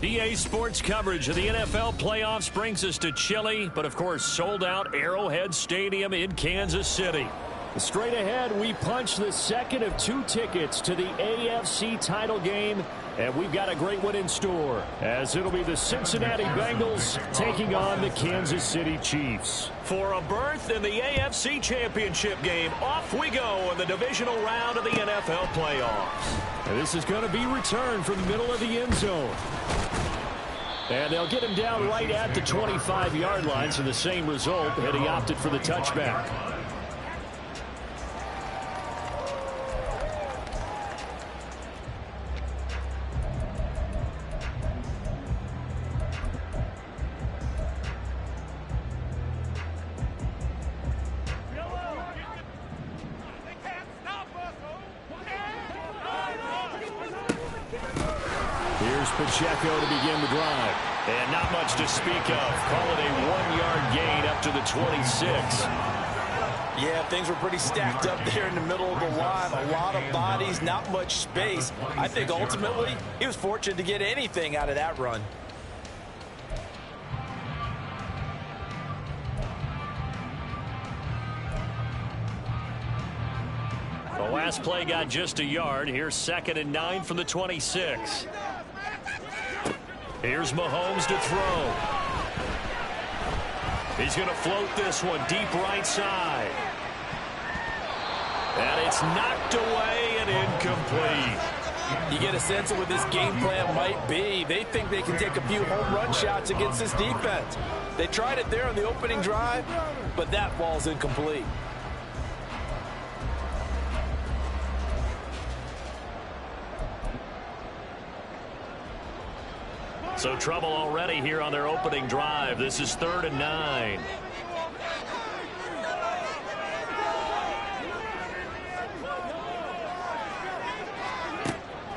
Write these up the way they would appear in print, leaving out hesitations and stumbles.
EA Sports coverage of the NFL playoffs brings us to chilly, but of course sold out Arrowhead Stadium in Kansas City. Straight ahead, we punch the second of 2 tickets to the AFC title game, and we've got a great one in store, as it'll be the Cincinnati Bengals taking on the Kansas City Chiefs. For a berth in the AFC Championship game, off we go in the divisional round of the NFL playoffs. And this is going to be returned from the middle of the end zone. And they'll get him down right at the 25-yard line, so the same result, and he opted for the touchback. Pacheco to begin the drive. And not much to speak of. Call it a 1-yard gain up to the 26. Yeah, things were pretty stacked up there in the middle of the line. A lot of bodies, not much space. I think ultimately he was fortunate to get anything out of that run. The last play got just a yard. Here's 2nd and 9 from the 26. Here's Mahomes to throw. He's going to float this one deep right side. And it's knocked away and incomplete. You get a sense of what this game plan might be. They think they can take a few home run shots against this defense. They tried it there on the opening drive, but that ball's incomplete. So trouble already here on their opening drive. This is 3rd and 9.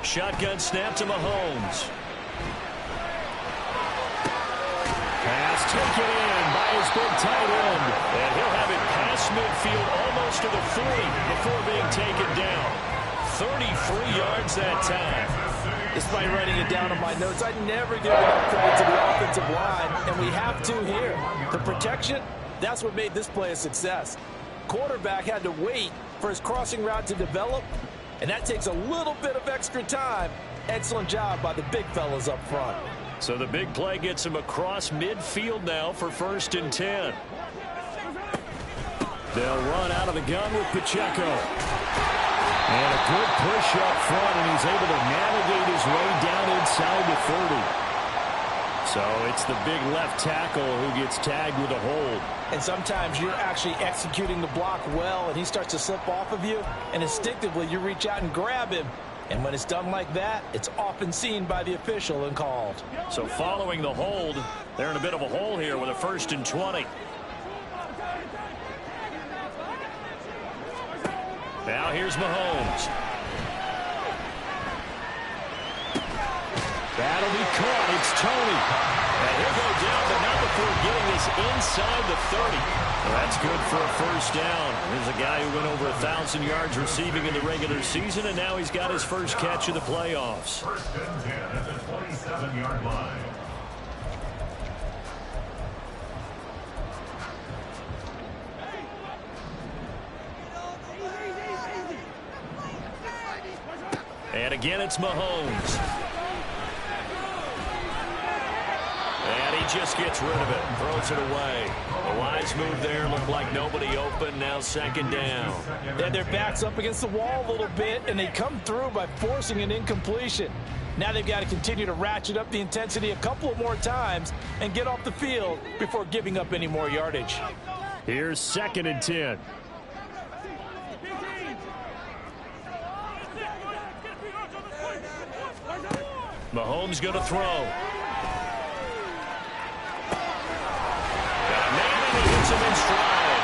Shotgun snap to Mahomes. Pass taken in by his big tight end. And he'll have it past midfield almost to the 40 before being taken down. 33 yards that time. Despite writing it down on my notes, I never give enough credit to the offensive line, and we have to here. The protection, that's what made this play a success. Quarterback had to wait for his crossing route to develop, and that takes a little bit of extra time. Excellent job by the big fellas up front. So the big play gets him across midfield now for 1st and 10. They'll run out of the gun with Pacheco. And a good push up front, and he's able to navigate his way down inside the 30. So it's the big left tackle who gets tagged with a hold. And sometimes you're actually executing the block well, and he starts to slip off of you, and instinctively you reach out and grab him. And when it's done like that, it's often seen by the official and called. So following the hold, they're in a bit of a hole here with a 1st and 20. Now here's Mahomes. That'll be caught. It's Tony. And he'll go down, but not before getting this inside the 30. Well, that's good for a 1st down. Here's a guy who went over 1,000 yards receiving in the regular season, and now he's got his first catch of the playoffs. 1st and 10 at the 27-yard line. And again, it's Mahomes. And he just gets rid of it, throws it away. A wise move there, looked like nobody open, now 2nd down. They had their backs up against the wall a little bit, and they come through by forcing an incompletion. Now they've got to continue to ratchet up the intensity a couple of more times and get off the field before giving up any more yardage. Here's 2nd and 10. Mahomes going to throw. Got a man, and he hits him in stride.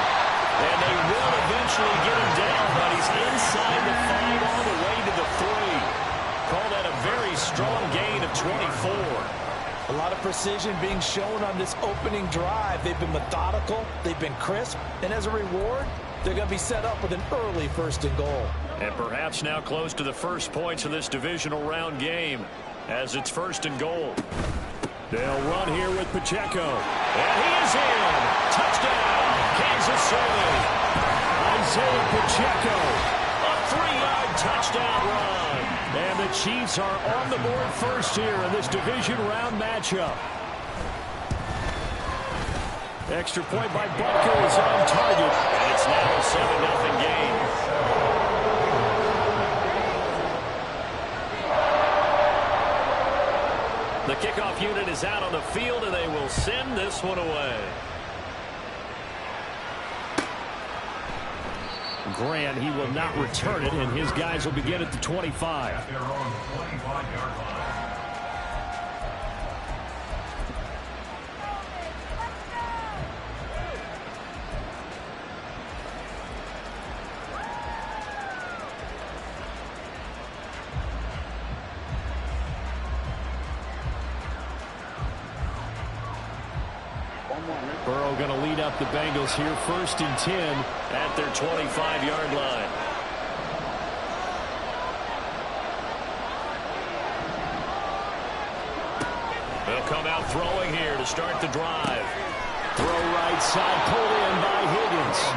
And they will eventually get him down, but he's inside the 5 all the way to the 3. Call that a very strong gain of 24. A lot of precision being shown on this opening drive. They've been methodical, they've been crisp, and as a reward, they're going to be set up with an early 1st and goal. And perhaps now close to the first points of this divisional round game. as it's 1st and goal. They'll run here with Pacheco. And he is in. Touchdown, Kansas City. Isaiah Pacheco, a 3-yard touchdown run. And the Chiefs are on the board first here in this division round matchup. Extra point by Butker is on target. And it's now a 7-0 game. The kickoff unit is out on the field, and they will send this one away. Grant, he will not return it, and his guys will begin at the 25. At their own 25-yard line. Burrow going to lead up the Bengals here, 1st and 10 at their 25-yard line. They'll come out throwing here to start the drive. Throw right side, pulled in by Higgins.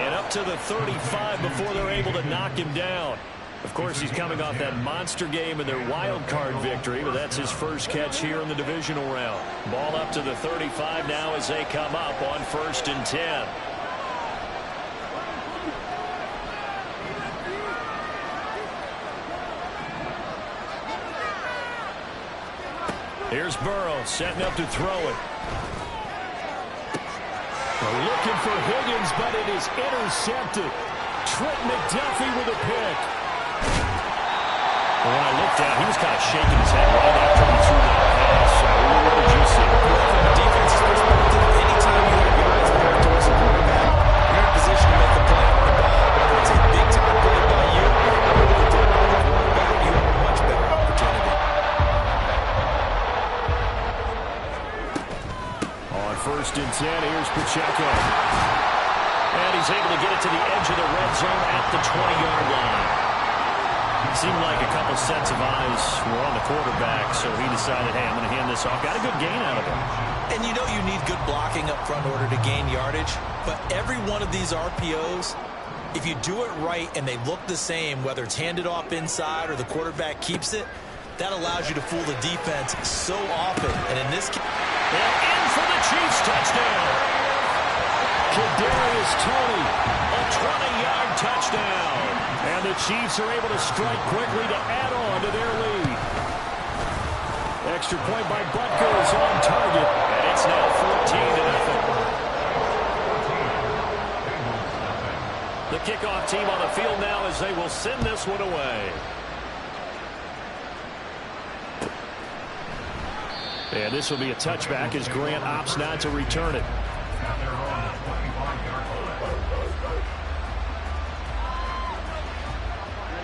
And up to the 35 before they're able to knock him down. Of course, he's coming off that monster game in their wild card victory, but that's his first catch here in the divisional round. Ball up to the 35 now as they come up on 1st and 10. Here's Burrow setting up to throw it. They're looking for Higgins, but it is intercepted. Trent McDuffie with a pick. When I looked at, he was kind of shaking his head right after he threw that pass. So what did you see? Well, from a defense's perspective, anytime you have guys back towards the quarterback, you're in position to make a play on the ball. Whether it's a big-time play by you or a throw by the quarterback, you have a much better opportunity. On 1st and 10, here's Pacheco. And he's able to get it to the edge of the red zone at the 20-yard line. It seemed like a couple sets of eyes were on the quarterback, so he decided, hey, I'm going to hand this off. Got a good gain out of him. And you know you need good blocking up front in order to gain yardage, but every one of these RPOs, if you do it right and they look the same, whether it's handed off inside or the quarterback keeps it, that allows you to fool the defense so often. And in this case, and in for the Chiefs touchdown. Kadarius Toney, a 20-yard touchdown. And the Chiefs are able to strike quickly to add on to their lead. Extra point by Butker is on target. And it's now 14-0. The kickoff team on the field now as they will send this one away. And this will be a touchback as Grant opts not to return it.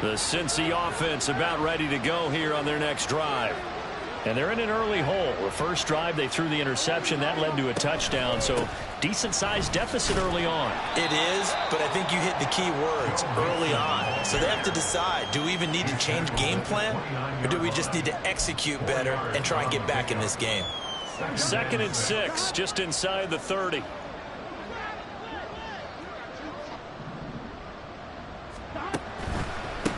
The Cincy offense about ready to go here on their next drive. And they're in an early hole. The first drive, they threw the interception. That led to a touchdown. So decent-sized deficit early on. It is, but I think you hit the key words early on. So they have to decide, do we even need to change game plan? Or do we just need to execute better and try and get back in this game? 2nd and 6, just inside the 30.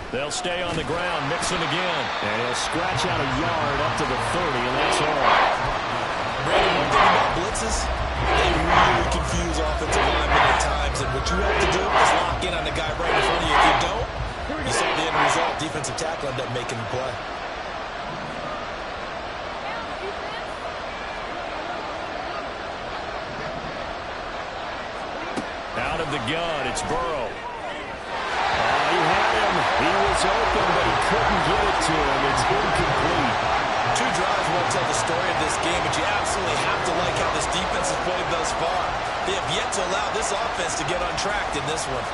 They'll stay on the ground, mix them again. And he'll scratch out a yard up to the 30, and that's all. Brandon, one thing about blitzes, they really confuse offensive linemen at times. And what you have to do is lock in on the guy right in front of you. If you don't, you saw the end result. Defensive tackle ended up making the play. Out of the gun, it's Burrow. He had him. He was open, but he couldn't get it to him. It's incomplete. 2 drives won't tell the story of this game, but you absolutely have to like how this defense has played thus far. They have yet to allow this offense to get untracked in this one.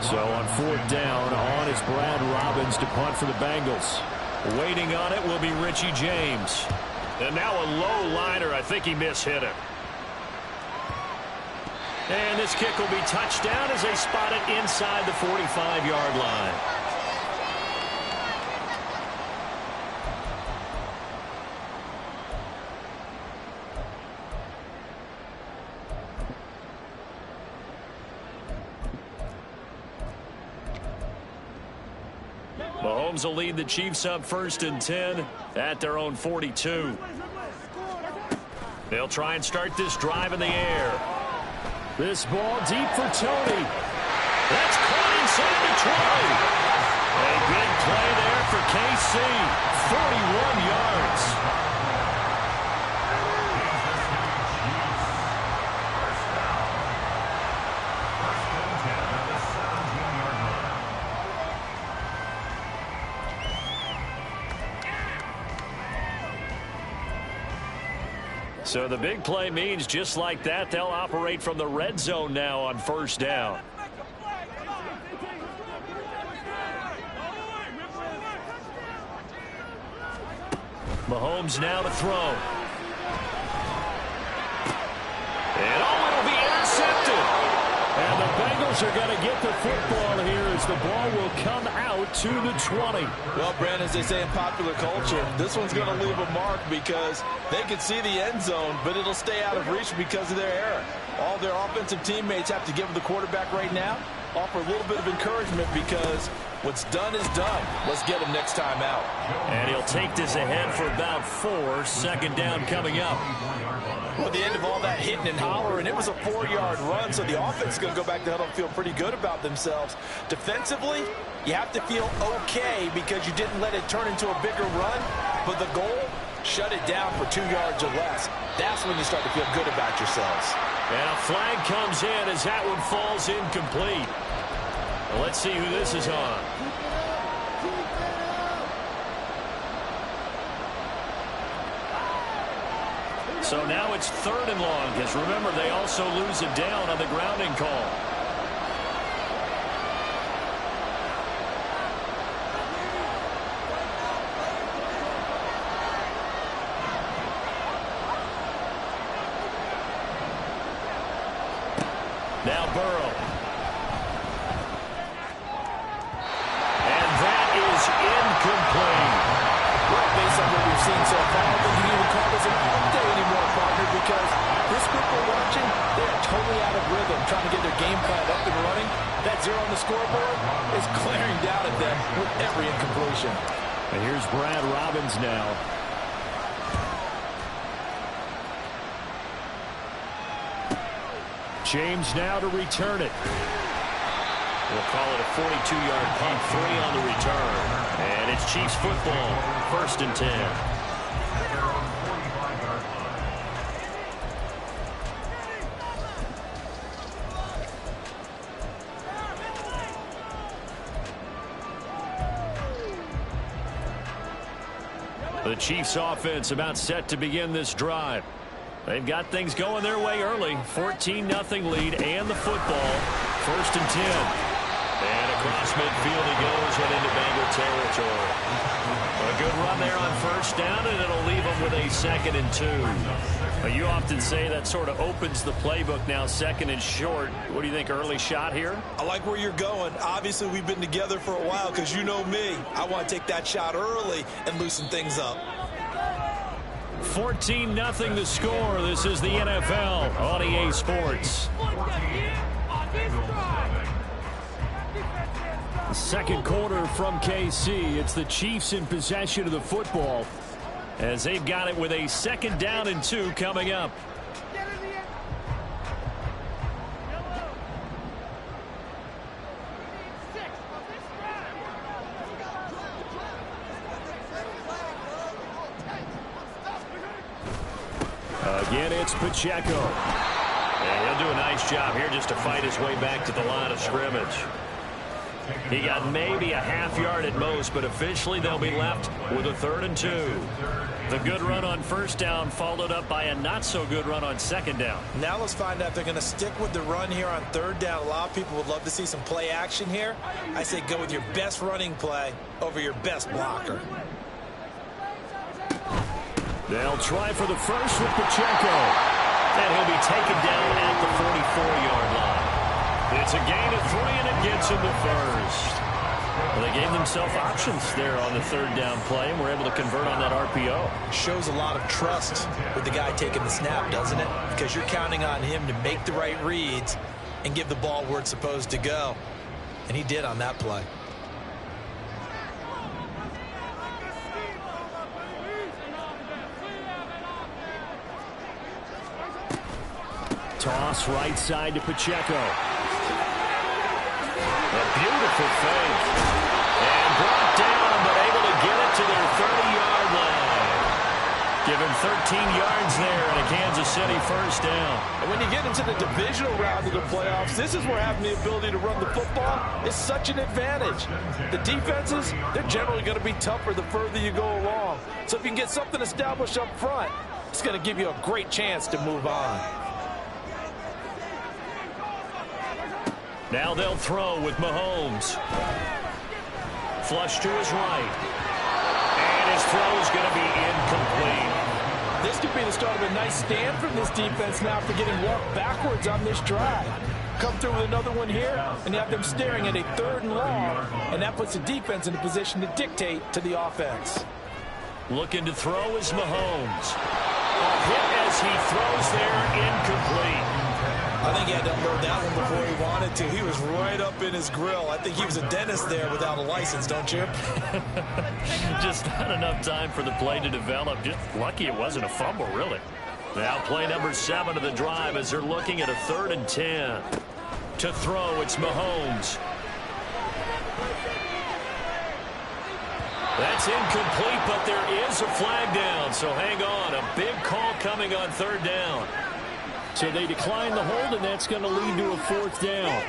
So on 4th down, on is Brad Robbins to punt for the Bengals. Waiting on it will be Richie James. And now a low liner. I think he mishit it. And this kick will be touchdown as they spot it inside the 45-yard line. Mahomes will lead the Chiefs up 1st and 10 at their own 42. They'll try and start this drive in the air. This ball deep for Tony. That's caught inside the 20. A big play there for KC. 41 yards. So the big play means just like that, they'll operate from the red zone now on 1st down. Mahomes now to throw. And it'll be intercepted. And the Bengals are going to get the football here as the ball will come out to the 20. Well, Brandon, as they say in popular culture, this one's going to leave a mark because they can see the end zone, but it'll stay out of reach because of their error. All their offensive teammates have to give the quarterback right now, offer a little bit of encouragement because what's done is done. Let's get him next time out. And he'll take this ahead for about 4. 2nd down coming up. Well, at the end of all that hitting and hollering, it was a 4-yard run, so the offense is going to go back to huddle and feel pretty good about themselves. Defensively, you have to feel okay because you didn't let it turn into a bigger run, but the goal, shut it down for 2 yards or less. That's when you start to feel good about yourselves. And a flag comes in as that one falls incomplete. Well, let's see who this is on. So now it's 3rd and long, because remember, they also lose it down on the grounding call. Now Burrow. And that is incomplete. Well, based on what we've seen so far, I don't think you can even call this an update anymore, partner, because this group we're watching, they're totally out of rhythm, trying to get their game plan up and running. That 0 on the scoreboard is glaring down at them with every incompletion. And here's Brad Robbins now. James now to return it. We'll call it a 42-yard punt, 3 on the return. And it's Chiefs football, 1st and 10. The Chiefs offense about set to begin this drive. They've got things going their way early. 14-0 lead and the football. 1st and 10. And across midfield he goes and into Bengal territory. A good run there on 1st down, and it'll leave him with a 2nd and 2. You often say that sort of opens the playbook now, 2nd and short. What do you think, early shot here? I like where you're going. Obviously, we've been together for a while because you know me. I want to take that shot early and loosen things up. 14-0 the score. This is the NFL on EA Sports. Second quarter from KC. It's the Chiefs in possession of the football as they've got it with a 2nd down and 2 coming up. Again, it's Pacheco. And he'll do a nice job here just to fight his way back to the line of scrimmage. He got maybe a half yard at most, but officially they'll be left with a 3rd and 2. The good run on first down followed up by a not-so-good run on second down. Now let's find out if they're going to stick with the run here on 3rd down. A lot of people would love to see some play action here. I say go with your best running play over your best blocker. They'll try for the first with Pacheco. And he'll be taken down at the 44-yard line. It's a gain of 3, and it gets him the first. Well, they gave themselves options there on the 3rd down play, and were able to convert on that RPO. Shows a lot of trust with the guy taking the snap, doesn't it? Because you're counting on him to make the right reads and give the ball where it's supposed to go. And he did on that play. Toss right side to Pacheco. A beautiful fake. And brought down, but able to get it to their 30-yard line. Given 13 yards there and a Kansas City first down. And when you get into the divisional round of the playoffs, this is where having the ability to run the football is such an advantage. The defenses, they're generally going to be tougher the further you go along. So if you can get something established up front, it's going to give you a great chance to move on. Now they'll throw with Mahomes. Flush to his right. And his throw is going to be incomplete. This could be the start of a nice stand from this defense now for getting walked backwards on this drive. Come through with another one here, and you have them staring at a 3rd and long, and that puts the defense in a position to dictate to the offense. Looking to throw is Mahomes. A hit as he throws there, incomplete. I think he had to unload that one before he wanted to. He was right up in his grill. I think he was a dentist there without a license, don't you? Just not enough time for the play to develop. Just lucky it wasn't a fumble, really. Now play number 7 of the drive as they're looking at a 3rd and 10. To throw, it's Mahomes. That's incomplete, but there is a flag down, so hang on. A big call coming on 3rd down. So they decline the hold, and that's going to lead to a 4th down.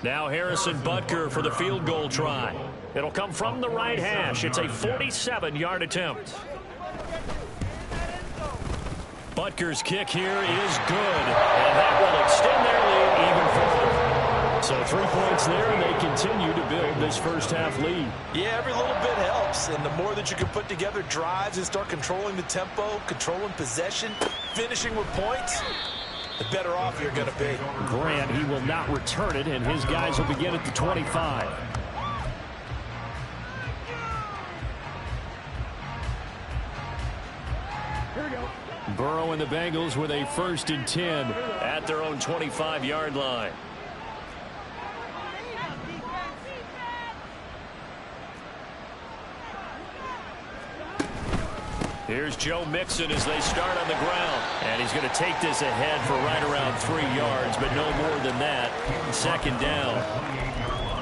Now Harrison Butker for the field goal try. It'll come from the right hash. It's a 47-yard attempt. Butker's kick here is good, and that will extend their lead even further. So 3 points there, and they continue to build this first half lead. Yeah, every little bit helps, and the more that you can put together drives and start controlling the tempo, controlling possession, finishing with points, the better off you're going to be. Grant, he will not return it, and his guys will begin at the 25. Here we go. Burrow and the Bengals with a 1st and 10 at their own 25-yard line. Here's Joe Mixon as they start on the ground. And he's going to take this ahead for right around 3 yards, but no more than that. 2nd down.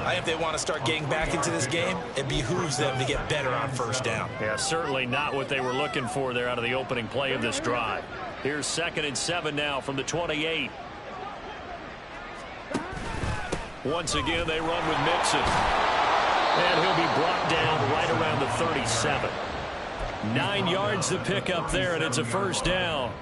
I think they want to start getting back into this game. It behooves them to get better on 1st down. Yeah, certainly not what they were looking for there out of the opening play of this drive. Here's 2nd and 7 now from the 28. Once again, they run with Mixon. And he'll be brought down right around the 37. 9 yards to pick up there, and it's a 1st down.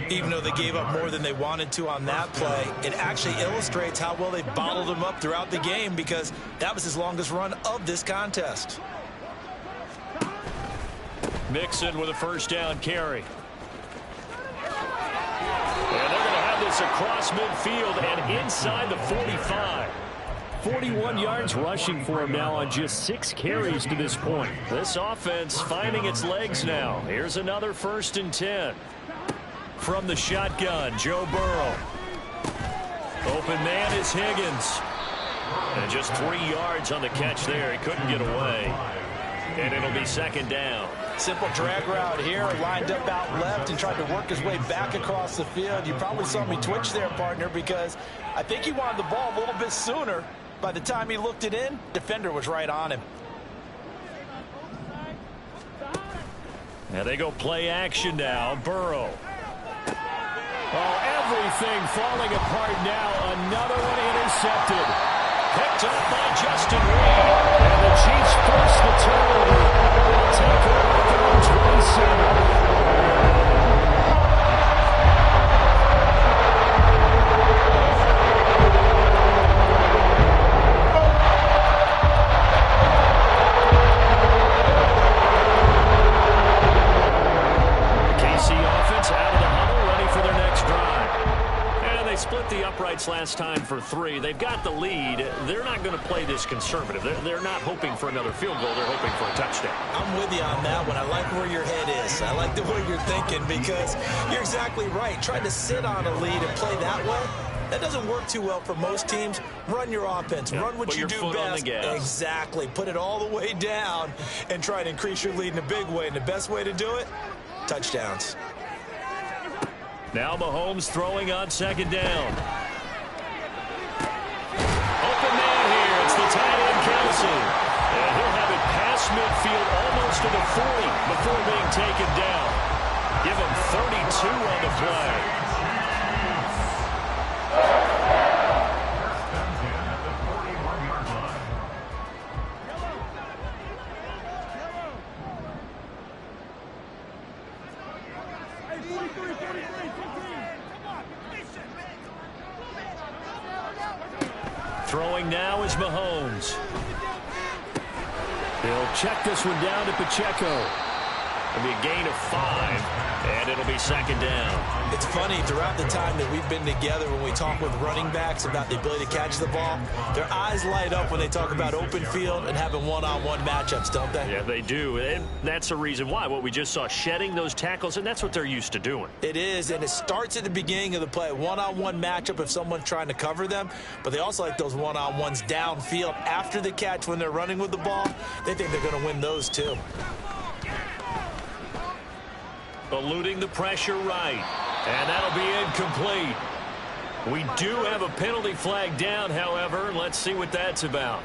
Even though they gave up more than they wanted to on that play, it actually illustrates how well they bottled him up throughout the game, because that was his longest run of this contest. Mixon with a 1st down carry. And they're going to have this across midfield and inside the 45. 41 yards rushing for him now on just 6 carries to this point. This offense finding its legs now. Here's another 1st and 10. From the shotgun, Joe Burrow. Open man is Higgins. And just 3 yards on the catch there. He couldn't get away. And it'll be 2nd down. Simple drag route here, lined up out left and tried to work his way back across the field. You probably saw me twitch there, partner, because I think he wanted the ball a little bit sooner. By the time he looked it in, defender was right on him. Now they go play action now. Burrow. Oh, everything falling apart now. Another one intercepted. Picked picked up by Justin Reed. And the Chiefs force the turnover. They'll take over at their own 27. Split the uprights last time for 3. They've got the lead. They're not going to play this conservative. They're not hoping for another field goal. They're hoping for a touchdown. I'm with you on that one. I like where your head is. I like the way you're thinking because you're exactly right. Trying to sit on a lead and play that way, that doesn't work too well for most teams. Run your offense. Run what you do best. Exactly. Put it all the way down and try to increase your lead in a big way. And the best way to do it, touchdowns. Now Mahomes throwing on second down. Open man here. It's the tight end, Kelsey. And he'll have it past midfield almost to the 40 before being taken down. Give him 32 on the play. Throwing now is Mahomes. He'll check this one down to Pacheco. It'll be a gain of 5, and it'll be second down. It's funny, throughout the time that we've been together, when we talk with running backs about the ability to catch the ball, their eyes light up when they talk about open field and having one-on-one matchups, don't they? Yeah, they do, and that's the reason why. What we just saw, shedding those tackles, and that's what they're used to doing. It is, and it starts at the beginning of the play. One-on-one matchup if someone's trying to cover them, but they also like those one-on-ones downfield after the catch when they're running with the ball. They think they're going to win those too. Eluding the pressure right. And that'll be incomplete. We do have a penalty flag down, however. Let's see what that's about.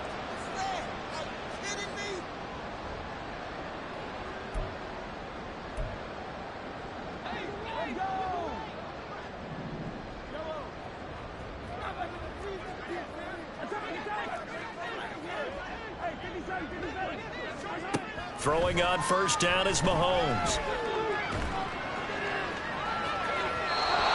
Throwing on first down is Mahomes.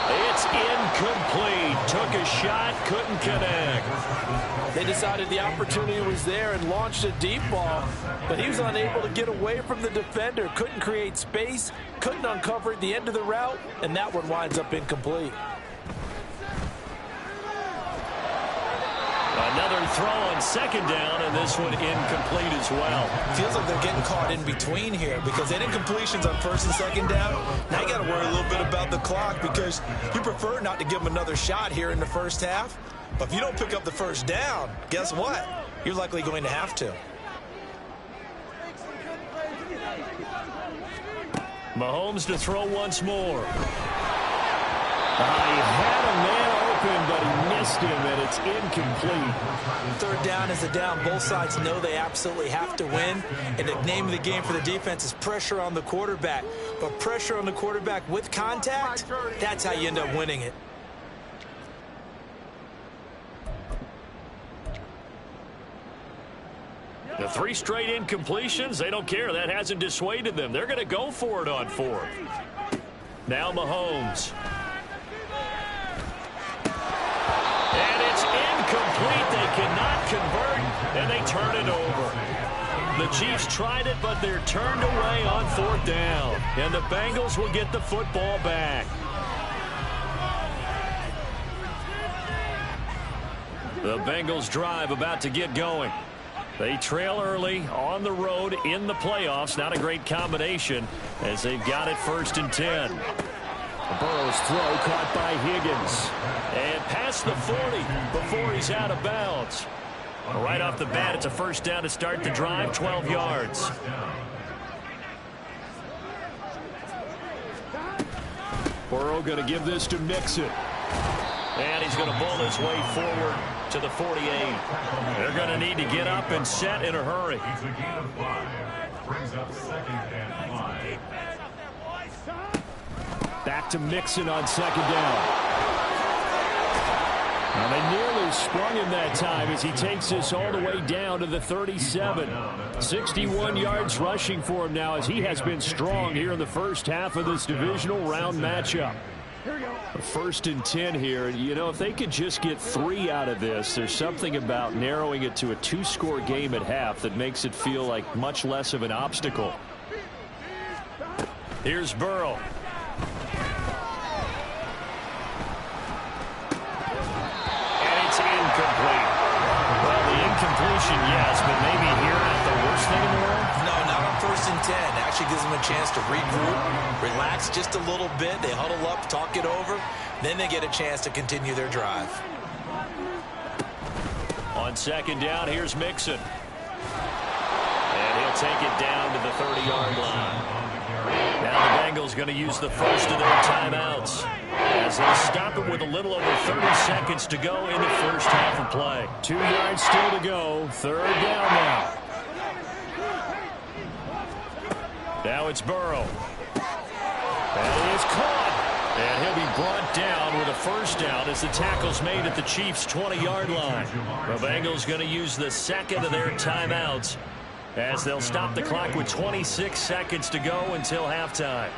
It's incomplete. Took a shot, couldn't connect. They decided the opportunity was there and launched a deep ball, but he was unable to get away from the defender. Couldn't create space, couldn't uncover at the end of the route, and that one winds up incomplete. Another throw on second down, and this one incomplete as well. Feels like they're getting caught in between here because they didn't completions on first and second down. Now you got to worry a little bit about the clock because you prefer not to give them another shot here in the first half. But if you don't pick up the first down, guess what? You're likely going to have to. Mahomes to throw once more. He had a man open, but he missed him, and it's incomplete. Third down is a down. Both sides know they absolutely have to win, and the name of the game for the defense is pressure on the quarterback. But pressure on the quarterback with contact, that's how you end up winning it. The 3 straight incompletions, they don't care. That hasn't dissuaded them. They're going to go for it on 4th. Now Mahomes. And it's incomplete. They cannot convert, and they turn it over. The Chiefs tried it, but they're turned away on 4th down. And the Bengals will get the football back. The Bengals drive about to get going. They trail early on the road in the playoffs. Not a great combination as they've got it 1st and 10. Burrow's throw caught by Higgins. And past the 40 before he's out of bounds. Right off the bat, it's a first down to start the drive, 12 yards. Burrow going to give this to Mixon. And he's going to bull his way forward to the 48. They're going to need to get up and set in a hurry. Brings up 2nd and 5. Back to Mixon on 2nd down. Well, they nearly sprung him that time as he takes this all the way down to the 37. 61 yards rushing for him now as he has been strong here in the first half of this divisional round matchup. First and 10 here. You know, if they could just get 3 out of this, there's something about narrowing it to a 2-score game at half that makes it feel like much less of an obstacle. Here's Burrow. And it's incomplete. Well, the incompletion, yes, but maybe here not the worst thing in the world? No, not on first and 10. Actually gives them a chance to regroup, relax just a little bit. They huddle up, talk it over. Then they get a chance to continue their drive. On second down, here's Mixon. And he'll take it down to the 30-yard line. Now the Bengals going to use the first of their timeouts as they stop it with a little over 30 seconds to go in the first half of play. 2 yards still to go. Third down now. Now it's Burrow. And he is caught. And he'll be brought down with a first down as the tackle's made at the Chiefs' 20-yard line. The Bengals going to use the second of their timeouts as they'll stop the clock with 26 seconds to go until halftime.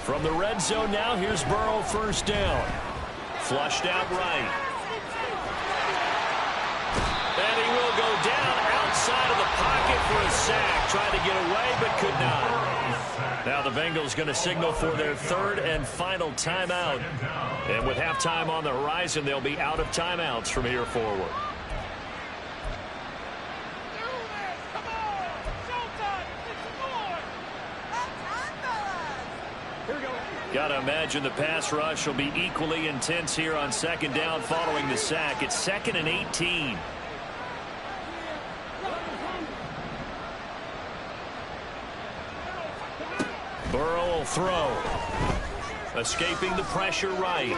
From the red zone now, here's Burrow, first down. Flushed out right. And he will go down outside of the pocket for a sack. Tried to get away, but could not. Now the Bengals going to signal for their third and final timeout. And with halftime on the horizon, they'll be out of timeouts from here forward. Got to imagine the pass rush will be equally intense here on second down following the sack. It's 2nd and 18. Burrow will throw. Escaping the pressure right.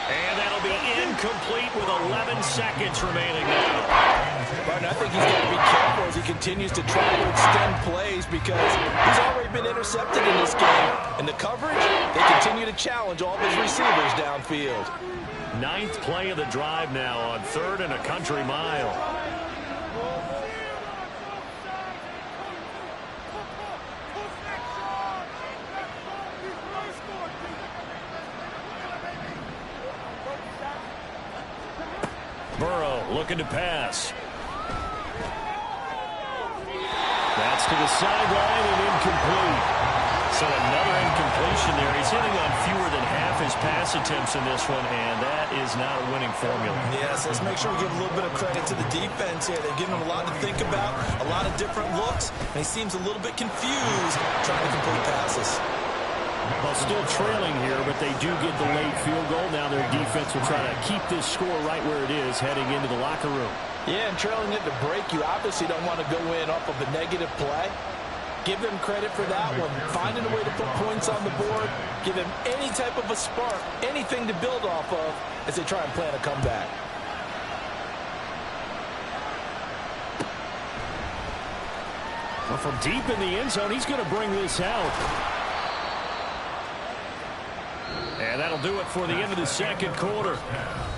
And that'll be incomplete with 11 seconds remaining now. Martin, I think he's got to be careful as he continues to try to extend plays because he's already been intercepted in this game. And the coverage, they continue to challenge all of his receivers downfield. 9th play of the drive now on 3rd and a country mile. Burrow looking to pass. That's to the sideline and incomplete. So another incompletion there. He's hitting on fewer than half his pass attempts in this one, and that is not a winning formula. Yes, let's make sure we give a little bit of credit to the defense here. They're giving him a lot to think about, a lot of different looks, and he seems a little bit confused trying to complete passes. Well, still trailing here, but they do get the late field goal. Now their defense will try to keep this score right where it is heading into the locker room. Yeah, and trailing it to break, you obviously don't want to go in off of a negative play. Give them credit for that one. Finding a way to put points on the board. Give them any type of a spark, anything to build off of as they try and plan a comeback. Well, from deep in the end zone, he's going to bring this out. And that'll do it for the end of the second quarter.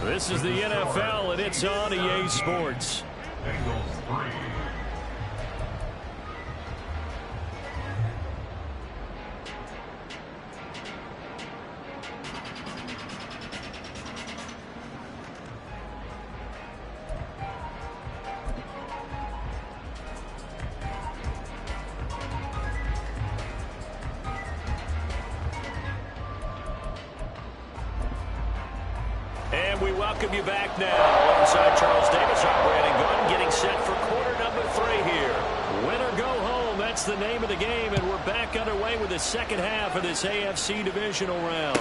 This is the NFL, and it's on EA Sports. Bengals 3. And we welcome you back now. Alongside Charles Davis, I'm Brandon Gunn, getting set for quarter number 3 here. Win or go home, that's the name of the game, and we're back underway with the second half of this AFC divisional round.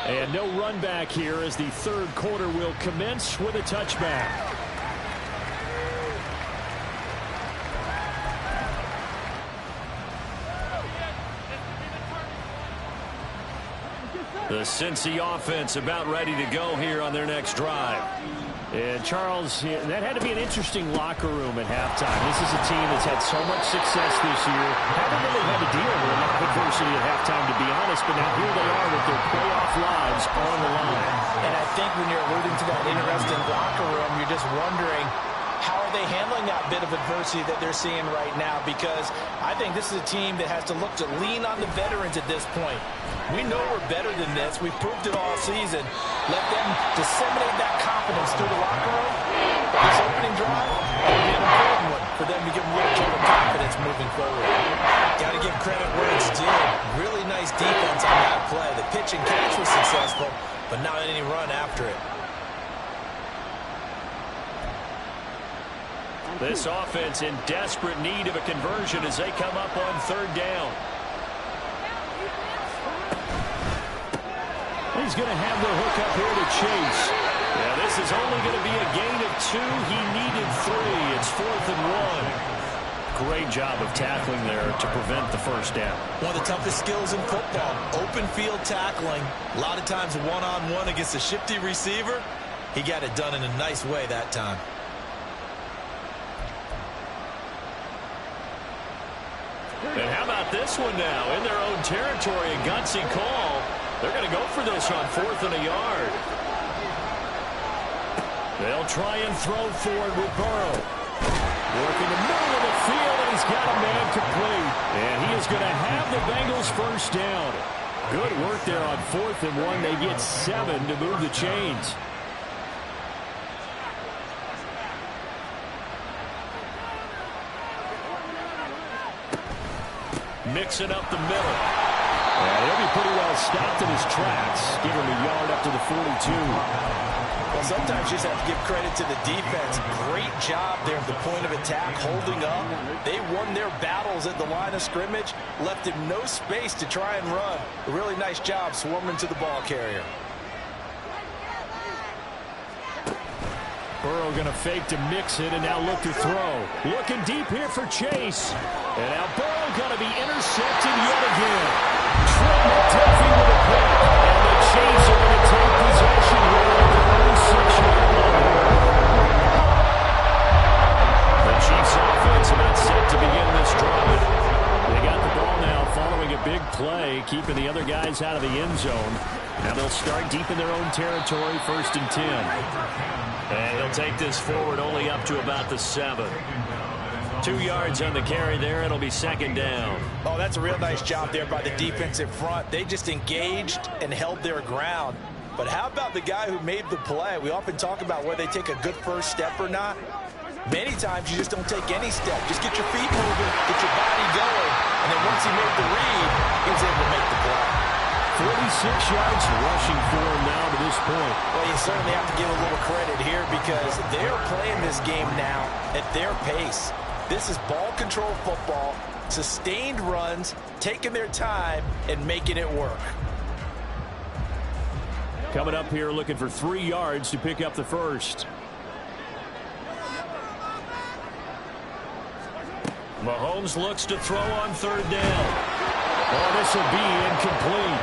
And no run back here as the third quarter will commence with a touchback. The Cincy offense about ready to go here on their next drive. And, Charles, that had to be an interesting locker room at halftime. This is a team that's had so much success this year. Haven't really had to deal with a lot of adversity at halftime, to be honest, but now here they are with their playoff lives on the line. And I think when you're alluding to that interesting locker room, you're just wondering, how are they handling that bit of adversity that they're seeing right now? Because I think this is a team that has to look to lean on the veterans at this point. We know we're better than this. We've proved it all season. Let them disseminate that confidence through the locker room. This opening drive will be an important one for them to give them a little bit of confidence moving forward. Got to give credit where it's due. Really nice defense on that play. The pitch and catch was successful, but not any run after it. This offense in desperate need of a conversion as they come up on third down. He's going to have the hook up here to Chase. Yeah, this is only going to be a gain of 2. He needed 3. It's 4th and 1. Great job of tackling there to prevent the first down. One of the toughest skills in football, open field tackling. A lot of times one-on-one against a shifty receiver. He got it done in a nice way that time. And how about this one now? In their own territory, a gutsy call. They're going to go for this on 4th and a yard. They'll try and throw forward with Burrow. Working the middle of the field, and he's got a man complete. And he is going to have the Bengals first down. Good work there on 4th and 1. They get 7 to move the chains. Mixing up the middle. He'll be pretty well stopped in his tracks. Give him a yard up to the 42. Well, sometimes you just have to give credit to the defense. Great job there at the point of attack, holding up. They won their battles at the line of scrimmage, left him no space to try and run. A really nice job swarming to the ball carrier. Burrow going to fake to mix it and now look to throw. Looking deep here for Chase. And now Burrow going to be intercepted yet again. Trey McDuffie with a pick. And the Chiefs are going to take possession here at the 36-yard line. The Chiefs offense about set to begin this drive. They got the ball now following a big play, keeping the other guys out of the end zone. Now they'll start deep in their own territory, 1st and 10. And he'll take this forward only up to about the 7. 2 yards on the carry there. It'll be 2nd down. Oh, that's a real nice job there by the defensive front. They just engaged and held their ground. But how about the guy who made the play? We often talk about whether they take a good first step or not. Many times you just don't take any step. Just get your feet moving, get your body going. And then once he made the read, he was able to make the play. 46 yards rushing for him now to this point. Well, you certainly have to give a little credit here because they're playing this game now at their pace. This is ball control football, sustained runs, taking their time, and making it work. Coming up here looking for 3 yards to pick up the first. Mahomes looks to throw on 3rd down. Oh, this will be incomplete.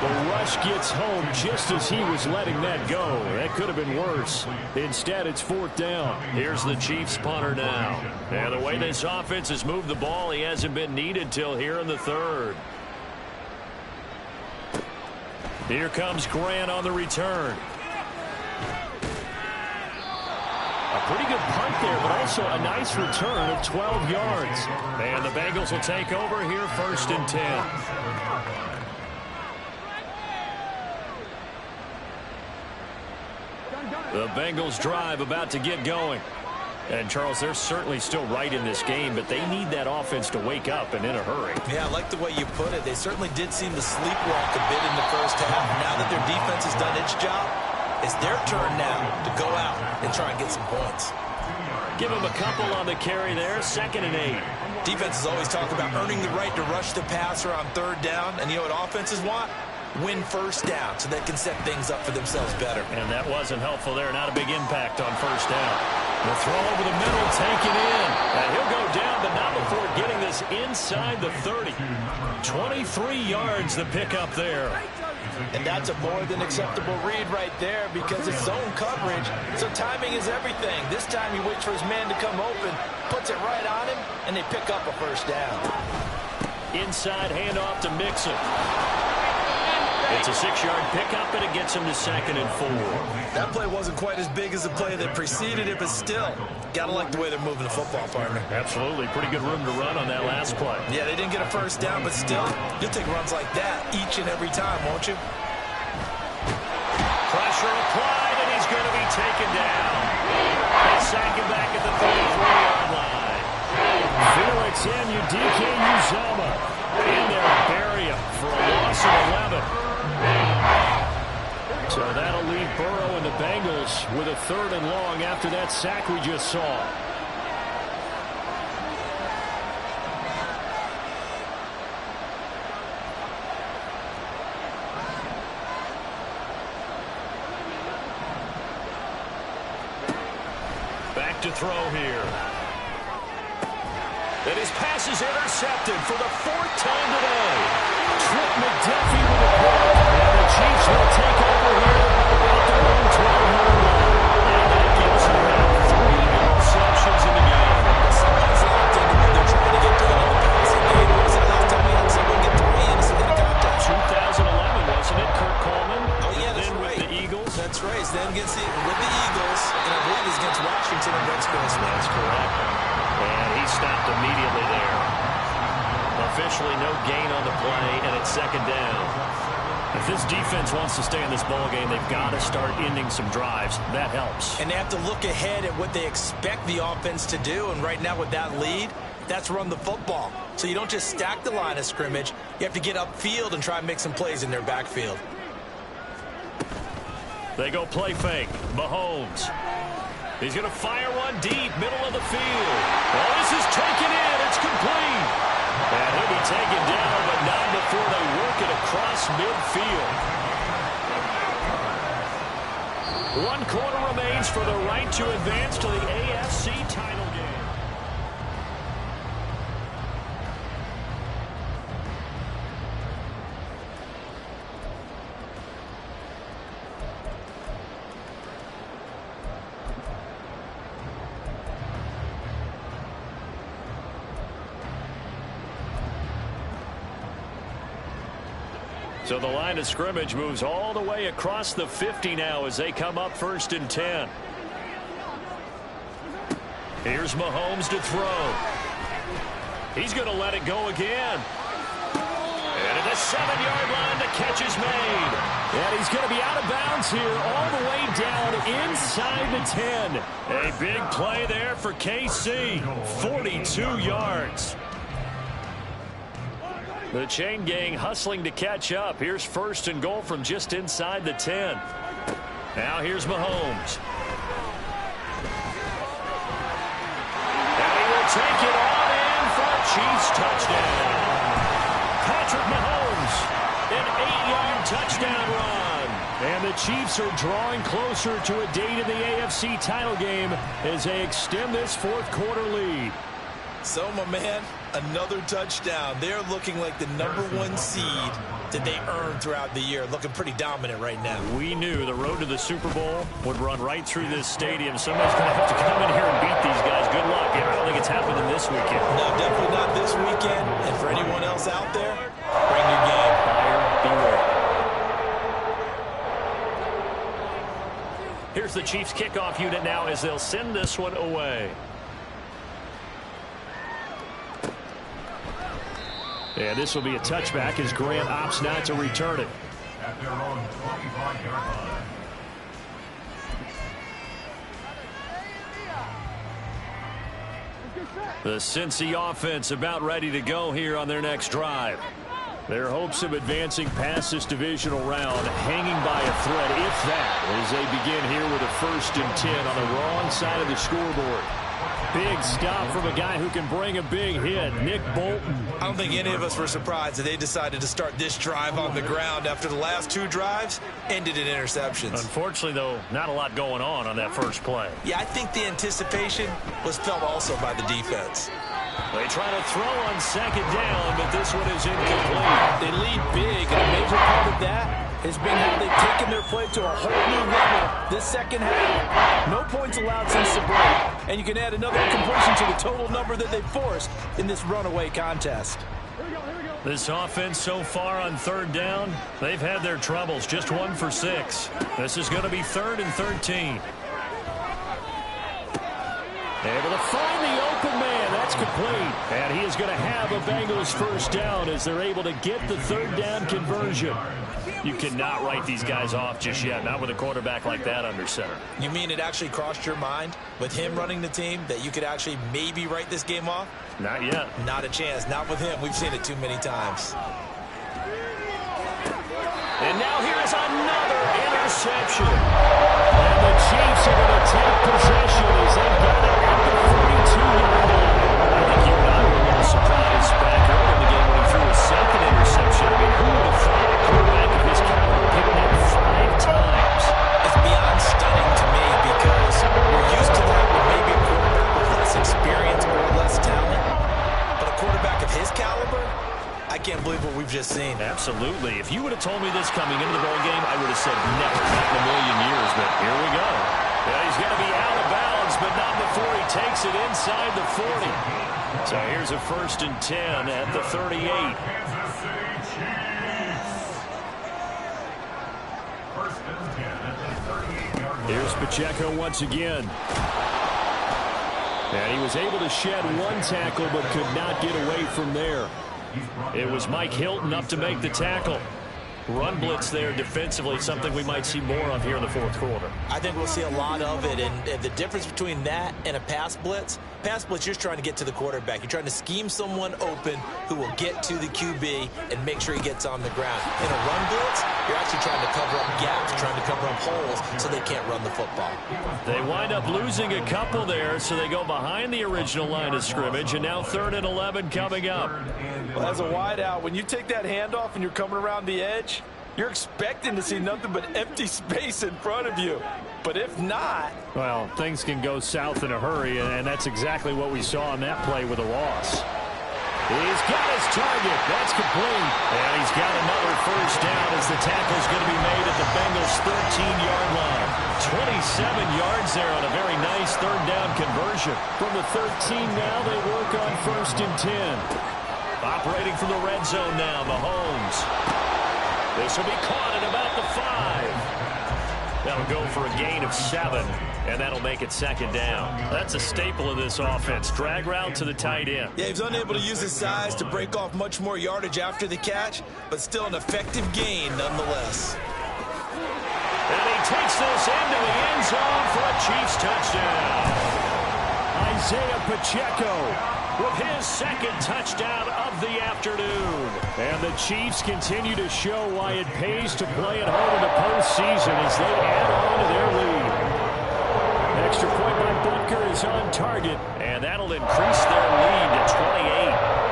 The rush gets home just as he was letting that go. That could have been worse. Instead, it's 4th down. Here's the Chiefs punter now. And the way this offense has moved the ball, he hasn't been needed till here in the 3rd. Here comes Grant on the return. A pretty good punt there, but also a nice return of 12 yards. And the Bengals will take over here 1st and 10. The Bengals drive about to get going. And, Charles, they're certainly still right in this game, but they need that offense to wake up and in a hurry. Yeah, I like the way you put it. They certainly did seem to sleepwalk a bit in the first half. Now that their defense has done its job, it's their turn now to go out and try and get some points. Give them a couple on the carry there, 2nd and 8. Defenses always talk about earning the right to rush the passer on 3rd down. And you know what offenses want? Win 1st down so they can set things up for themselves better. And that wasn't helpful there. Not a big impact on 1st down. The throw over the middle, taken in. And he'll go down, but not before getting this inside the 30. 23 yards the pickup there. And that's a more than acceptable read right there because it's zone coverage, so timing is everything. This time he waits for his man to come open, puts it right on him, and they pick up a first down. Inside handoff to Mixon. It's a 6-yard pickup, and it gets him to 2nd and 4. That play wasn't quite as big as the play that preceded it, but still, gotta like the way they're moving the football, partner. Absolutely. Pretty good room to run on that last play. Yeah, they didn't get a first down, but still, you'll take runs like that each and every time, won't you? Pressure applied, and he's going to be taken down. They sack him back at the 33-yard line. Felix Uzama in there, bury him for a loss of 11. So that'll leave Burrow and the Bengals with a 3rd and long after that sack we just saw. Back to throw here. And his pass is intercepted for the 4th time today. Trip McDuffie with a block. And the Chiefs will take over here at their own 12-yard line. And that gives them now 3 interceptions in the game. Somebody's locked into when they're trying to get done in the passing game. When was the last time we had someone get 3 in a single contact? 2011, wasn't it, Kurt Coleman? Oh, yeah, that's then right. With the Eagles. That's right. It's then with the Eagles, and I believe it's against Washington and Redskins. That's correct. And he stopped immediately there. Officially no gain on the play, and it's 2nd down. If this defense wants to stay in this ballgame, they've got to start ending some drives. That helps. And they have to look ahead at what they expect the offense to do, and right now with that lead, that's run the football. So you don't just stack the line of scrimmage. You have to get upfield and try and make some plays in their backfield. They go play fake. Mahomes. He's going to fire one deep, middle of the field. Oh, this is taken in. It's complete. And he'll be taken down, but not before they work it across midfield. 1 quarter remains for the right to advance to the AFC title game. So the line of scrimmage moves all the way across the 50 now as they come up 1st and 10. Here's Mahomes to throw. He's going to let it go again. And at the 7-yard line, the catch is made. And he's going to be out of bounds here all the way down inside the 10. A big play there for KC. 42 yards. The chain gang hustling to catch up. Here's 1st and goal from just inside the 10. Now here's Mahomes. And he will take it on in for a Chiefs touchdown. Patrick Mahomes, an 8-yard touchdown run. And the Chiefs are drawing closer to a date in the AFC title game as they extend this 4th quarter lead. So, my man, another touchdown. They're looking like the #1 seed that they earned throughout the year. Looking pretty dominant right now. We knew the road to the Super Bowl would run right through this stadium. Somebody's going to have to come in here and beat these guys. Good luck. I don't think it's happening this weekend. No, definitely not this weekend. And for anyone else out there, bring your game. Buyer beware. Here's the Chiefs kickoff unit now as they'll send this one away. And this will be a touchback as Grant opts not to return it. At their own 25-yard line. The Cincy offense about ready to go here on their next drive. Their hopes of advancing past this divisional round hanging by a thread, if that, as they begin here with a 1st and 10 on the wrong side of the scoreboard. Big stop from a guy who can bring a big hit, Nick Bolton. I don't think any of us were surprised that they decided to start this drive on the ground after the last 2 drives ended in interceptions. Unfortunately, though, not a lot going on that first play. Yeah, I think the anticipation was felt also by the defense. They try to throw on 2nd down, but this one is incomplete. They lead big, and a major part of that has been how they've taken their play to a whole new level this second half. No points allowed since the break, and you can add another completion to the total number that they've forced in this runaway contest. This offense so far on third down, they've had their troubles. Just 1 for 6. This is going to be 3rd and 13. Able to find the open man. That's complete. And he is going to have a Bengals first down as they're able to get the third down conversion. You cannot write these guys off just yet, not with a quarterback like that under center. You mean it actually crossed your mind with him running the team that you could actually maybe write this game off? Not yet. Not a chance. Not with him. We've seen it too many times. And now here is another interception. And the Chiefs are going to take possession as they've got it at the 42-yard line. I think you and I were a little surprised back early in the game when he threw a second interception. I mean, who would have thought a quarterback of his caliber picked up 5 times? It's beyond stunning to me because we're used to that with maybe a quarterback with less experience or less talent. But a quarterback of his caliber, I can't believe what we've just seen. Absolutely. If you would have told me this coming into the ball game, I would have said never, not in a million years. But here we go. Yeah, he's going to be out of bounds, but not before he takes it inside the 40. So here's a 1st and 10 at the 38. Here's Pacheco once again. And he was able to shed 1 tackle, but could not get away from there. It was Mike Hilton up to make the tackle. Run blitz there defensively, something we might see more of here in the 4th quarter. I think we'll see a lot of it, and the difference between that and a pass blitz, you're just trying to get to the quarterback. You're trying to scheme someone open who will get to the QB and make sure he gets on the ground. In a run blitz, you're actually trying to cover up gaps, trying to cover up holes so they can't run the football. They wind up losing a couple there, so they go behind the original line of scrimmage, and now 3rd and 11 coming up. Well, as a wideout, when you take that handoff and you're coming around the edge, you're expecting to see nothing but empty space in front of you. But if not... Well, things can go south in a hurry, and that's exactly what we saw on that play with a loss. He's got his target. That's complete. And he's got another first down as the tackle's going to be made at the Bengals' 13-yard line. 27 yards there on a very nice third down conversion. From the 13 now, they work on 1st and 10. Operating from the red zone now, Mahomes. This will be caught at about the 5. That'll go for a gain of 7, and that'll make it 2nd down. That's a staple of this offense. Drag route to the tight end. Yeah, he's unable to use his size to break off much more yardage after the catch, but still an effective gain nonetheless. And he takes this into the end zone for a Chiefs touchdown. Isaiah Pacheco with his 2nd touchdown of the afternoon. And the Chiefs continue to show why it pays to play at home in the postseason as they add on to their lead. Extra point by Butker is on target, and that'll increase their lead to 28.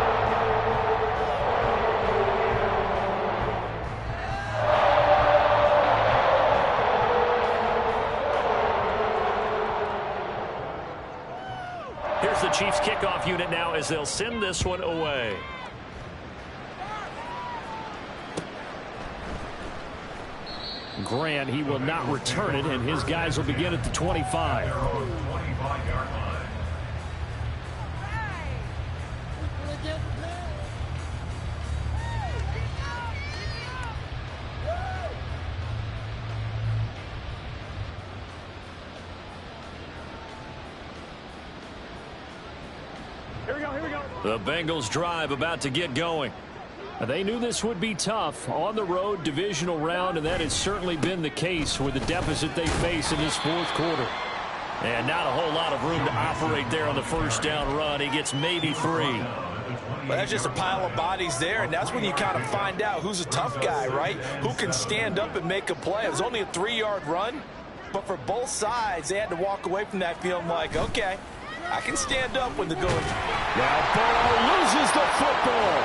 Here's the Chiefs kickoff unit now as they'll send this one away. Grant, he will not return it, and his guys will begin at the 25. The Bengals drive about to get going. They knew this would be tough on the road divisional round, and that has certainly been the case with the deficit they face in this 4th quarter. And not a whole lot of room to operate there on the first down run. He gets maybe 3. But that's just a pile of bodies there, and that's when you kind of find out who's a tough guy, right? Who can stand up and make a play. It was only a 3-yard run, but for both sides, they had to walk away from that feeling like, okay, I can stand up when the going. Now Burrow loses the football.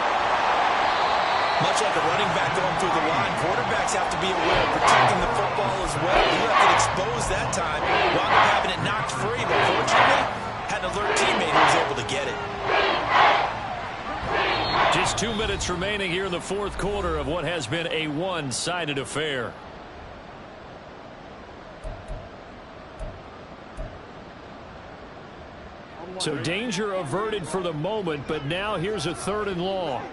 Much like a running back going through the line, quarterbacks have to be aware of protecting the football as well. You have to expose that time while you're having it knocked free. But fortunately, had an alert teammate who was able to get it. Just Just 2 minutes remaining here in the fourth quarter of what has been a one-sided affair. So danger averted for the moment, but now here's a 3rd and long.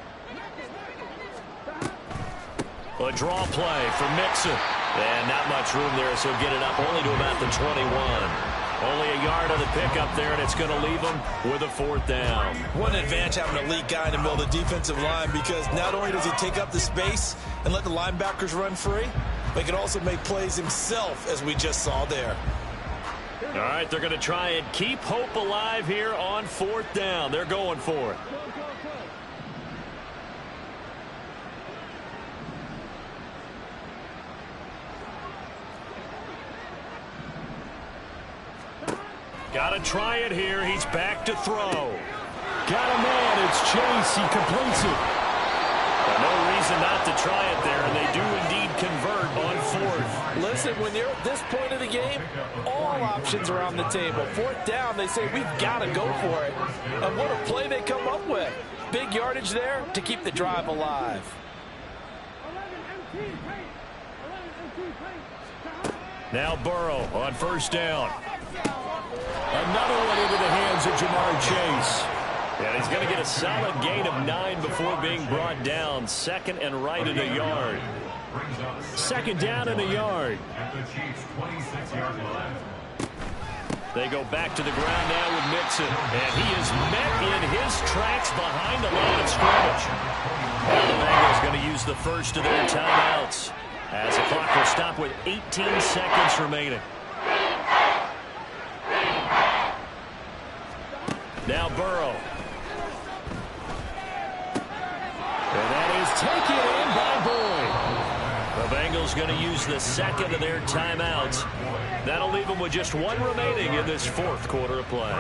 A draw play for Mixon. And not much room there, so get it up only to about the 21. Only a yard on the pickup there, and it's going to leave them with a 4th down. One advantage having an elite guy in the middle of the defensive line, because not only does he take up the space and let the linebackers run free, but he can also make plays himself, as we just saw there. All right, they're going to try and keep hope alive here on 4th down. They're going for it. Got to try it here. He's back to throw. Got a man. It's Chase. He completes it. But no reason not to try it there, and they do indeed convert on 4th. Listen, when you're at this point of the game, all options are on the table. 4th down, they say, we've got to go for it. And what a play they come up with. Big yardage there to keep the drive alive. Now Burrow on 1st down. Another one into the hands of Jamar Chase. And he's going to get a solid gain of 9 before being brought down. 2nd and right at a yard. 2nd down and a yard. They go back to the ground now with Mixon. And he is met in his tracks behind the line of scrimmage. Now the Bengals going to use the first of their timeouts, as the clock will stop with 18 seconds remaining. Now Burrow. And that is taken in by Boyd. The Bengals going to use the 2nd of their timeouts. That'll leave them with just 1 remaining in this 4th quarter of play.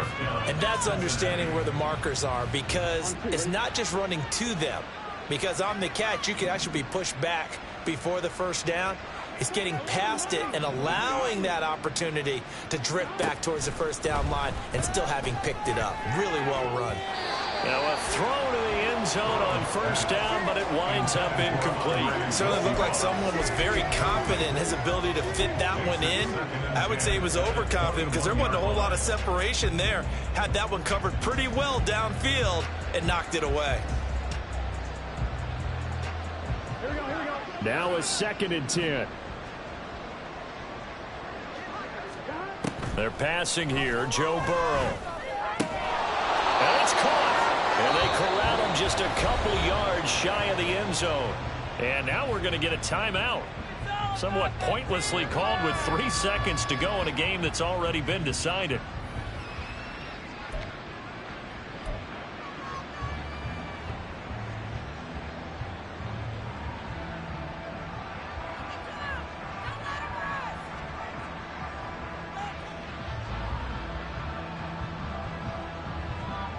And that's understanding where the markers are, because it's not just running to them. Because on the catch, you can actually be pushed back before the 1st down. It's getting past it and allowing that opportunity to drift back towards the 1st down line and still having picked it up. Really well run. Now a throw to the end zone on 1st down, but it winds up incomplete. It certainly looked like someone was very confident in his ability to fit that one in. I would say he was overconfident, because there wasn't a whole lot of separation there. Had that one covered pretty well downfield and knocked it away. Now a 2nd and 10. They're passing here, Joe Burrow. And it's caught. And they corral him just a couple yards shy of the end zone. And now we're going to get a timeout. Somewhat pointlessly called with 3 seconds to go in a game that's already been decided.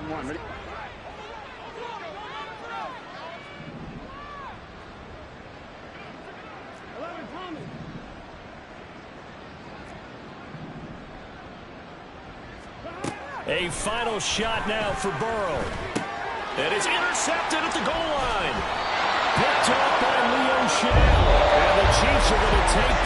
Ready? A final shot now for Burrow. And it's intercepted at the goal line. Picked up by Leo Chanel. And the Chiefs are going to take